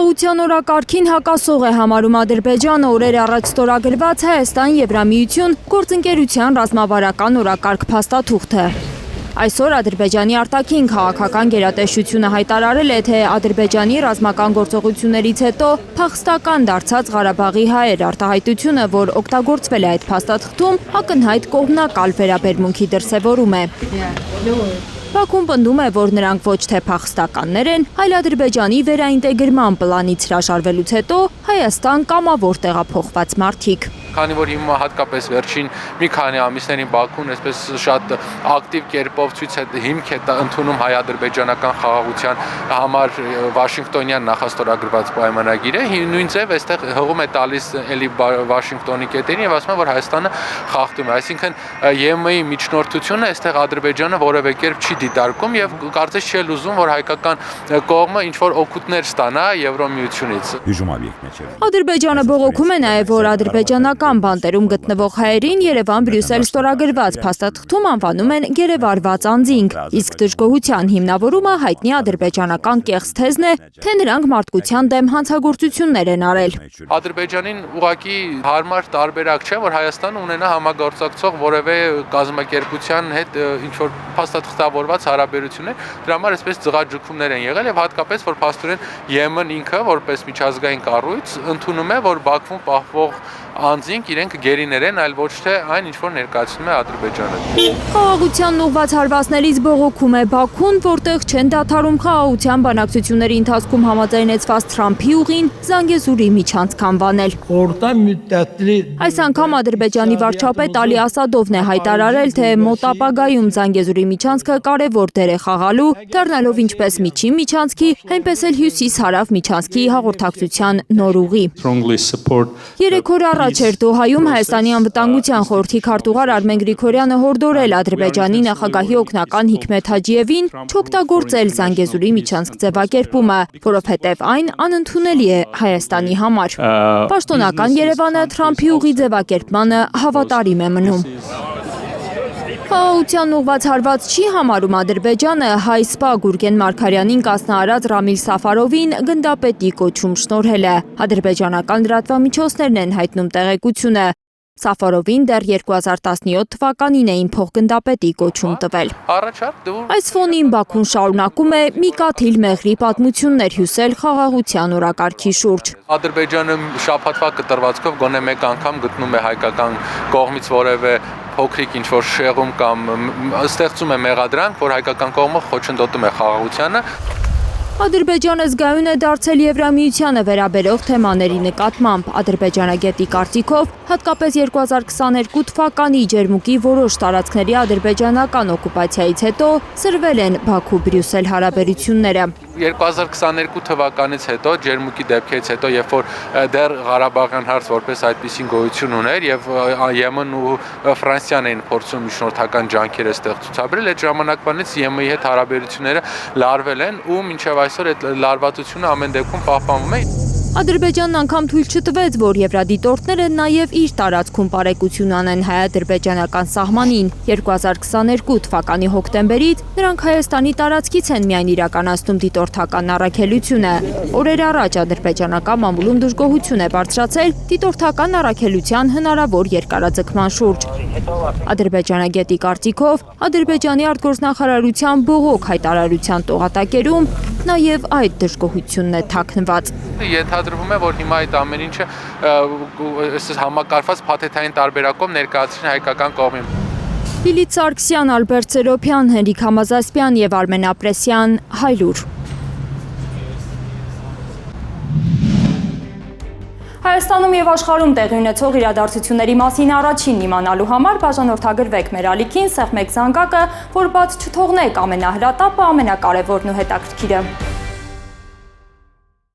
Խաղաղության օրակարգին հակասող է համարում Ադրբեջանը օրեր առաջ ստորագրված Հայաստան-Եվրամիություն գործընկերության ռազմավարական օրակարգ փաստաթուղթը։ Այսօր Ադրբեջանի արտաքին քաղաքական գերատեսչությունը հայտարարել է, թե Ադրբեջանի ռազմական գործողություններից հետո փախստական դարձած Ղարաբաղի հայեր արտահայտությունը, որ օգտագործվել է այդ փաստաթղթում, ակնհայտ կողմնակալ վերաբերմունքի դրսևորում է։ Բաքուն պնդում է, որ նրանք ոչ թե փախստականներ են, այլ Ադրբեջանի վերաինտեգրման պլանից հրաժարվելուց հետո Հայաստան կամավոր տեղափոխված մարդիկ։ Քանի որ հիմա հատկապես վերջին մի քանի ամիսներին Բաքուն այսպես շատ ակտիվ կերպով ցույց է հիմք է ընդունում հայ-ադրբեջանական խաղաղության համար Վաշինգտոնյան նախաստորագրված պայմանագիրը, նույն ձև այստեղ հողում է տալիս էլի Վաշինգտոնի կետերին եւ ասում է, որ Հայաստանը խախտում է, այսինքն ԵՄ-ի միջնորդությունը այստեղ Ադրբեջանը որևէ կերպ չի դիտարկում եւ կարծես չի ուզում, որ հայկական կողմը ինչ որ օգուտներ ստանա Եվրոմիությունից։ Ադրբեջանը բողոքում է նաեւ, որ ադրբեջանական բանտերում գտնվող հայերին Երևան-Բրյուսել ստորագրված փաստաթղթում անվանում են գերեվարված անձինք, իսկ դժգոհության հիմնավորումը հայտնի ադրբեջանական կեղծ թեզն է, թե նրանք մարդկության դեմ հանցագործություններ են արել։ Ադրբեջանին ուղղակի հարմար տարբերակ չէ, որ Հայաստանը ունենա համագործակցող որևէ կազմակերպության հետ ինչ որ փաստաթղթավորված հարաբերություններ, դրա համար այսպես ձղաջուկումներ են եղել եւ հատկապես որ փաստորեն ԵՄ-ն ինքը որպես միջազգային կառույց ընդունում է, որ Բաքվում պահվող անձինք իրենք գերիներ են, այլ ոչ թե այն, ինչ որ ներկայացնում է Ադրբեջանը։ Խաղաղությանն ուղղված հարվածներից բողոքում է Բաքուն, որտեղ չեն դադարում խաղաղության բանակցությունների ընթացքում համաձայնեցված Թրամփի ուղին Զանգեզուրի միջանցք անվանել։ Այս անգամ Ադրբեջանի վարչապետ Ալի Ասադովն է հայտարարել, թե մոտ ապագայում Զանգեզուրի միջանցքը կարևոր դեր է խաղալու, դառնալով ինչպես միջին միջանցքի, այնպես էլ հյուսիս-հարավ միջանցքի հաղորդակցության նոր ուղի։ 3 օր առաջ էր Դոհայում Հայաստանի անվտանգության խորհրդի քարտուղար Արմեն Գրիգորյանը հորդորել Ադրբեջանի նախագահի օգնական Հիկմեթ Հաջիևին չօգտագործել Զանգեզուրի միջանցք ձևակերպումը, որովհետև այն անընդունելի է Հայաստանի համար։ Պաշտոնական Երևանը Թրամփի ուղի ձևակերպմանը հավատարիմ է մնում։ Խաղաղությանն ուղղված հարված չի համարում Ադրբեջանը հայ սպա Գուրգեն Մարգարյանին կասնահարած Ռամիլ Սաֆարովին գնդապետի կոչում շնորհել է։ Ադրբեջանական լրատվամիջոցներն են հայտնում տեղեկությունը։ Սաֆարովին դեռ 2017 թվականին էին փոխգնդապետի կոչում տվել։ Այս ֆոնին Բաքուն շարունակում է Միկաթիլ Մեղրի պատմություններ հյուսել խաղաղության օրակարգի շուրջ։ Ադրբեջանը շաբաթվա կտրվածքով գոնե մեկ անգամ գտնում է հայկական կողմից որևէ փոքրիկ ինչ-որ շեղում կամ ստեղծում է մեղադրանք, որ հայկական կողմը խոչընդոտում է խաղաղությանը։ Ադրբեջանը զգայուն է դարձել Եվրամիությանը վերաբերող թեմաների նկատմամբ։ Ադրբեջանագետի կարծիքով, հատկապես 2022 թվականի ջերմուկի որոշ տարածքների ադրբեջանական օկուպացիայից հետո սրվել են Բաքու-Բրյուսել հարաբերությունները։ 2022 թվականից հետո, ջերմուկի դեպքերից հետո, երբ որ դեռ Ղարաբաղյան հարց որպես այդպիսին գոյություն ուներ եւ ԵՄ-ն ու Ֆրանսիան էին փորձում միջնորդական ջանքեր այստեղ ցուցաբերել, այդ ժամանակվանից ԵՄ-ի հետ հարաբերությունները լարվել են ու մինչեւ այսօր այդ լարվածությունը ամեն դեպքում պահպանվում է։ Ադրբեջանն անգամ թույլ չտվեց, որ եվրադիտորդները նաև իր տարածքում պարեկություն անեն հայ-ադրբեջանական սահմանին։ 2022 թվականի հոկտեմբերից նրանք Հայաստանի տարածքից են միայն իրականացնում դիտորդական առաքելությունը։ Օրեր առաջ ադրբեջանական մամուլում դժգոհություն է բարձրացել դիտորդական առաքելության հնարավոր երկարաձգման շուրջ։ Ադրբեջանագետի կարծիքով Ադրբեջանի արտգործնախարարության բողոք հայտարարության տողատակերում նաև այդ դժգոհությունն է թաքնված։ Ենթադրվում է, որ հիմա այդ ամեն ինչը համակարգված փաթեթային տարբերակով ներկայացրին հայկական կողմին։ Լիլիթ Սարգսյան, Ալբերտ Սերոփյան, Հենրիկ Համազասպյան եւ Արմեն Ապրեսյան, Հայլուր։ Հայաստանում եւ աշխարհում տեղի ունեցող իրադարձությունների մասին առաջին իմանալու համար բաժանորդագրվեք մեր ալիքին, սեղմեք զանգակը, որ բաց չթողնեք ամենահրատապը, ամենակարևորն ու հետաքրքիրը։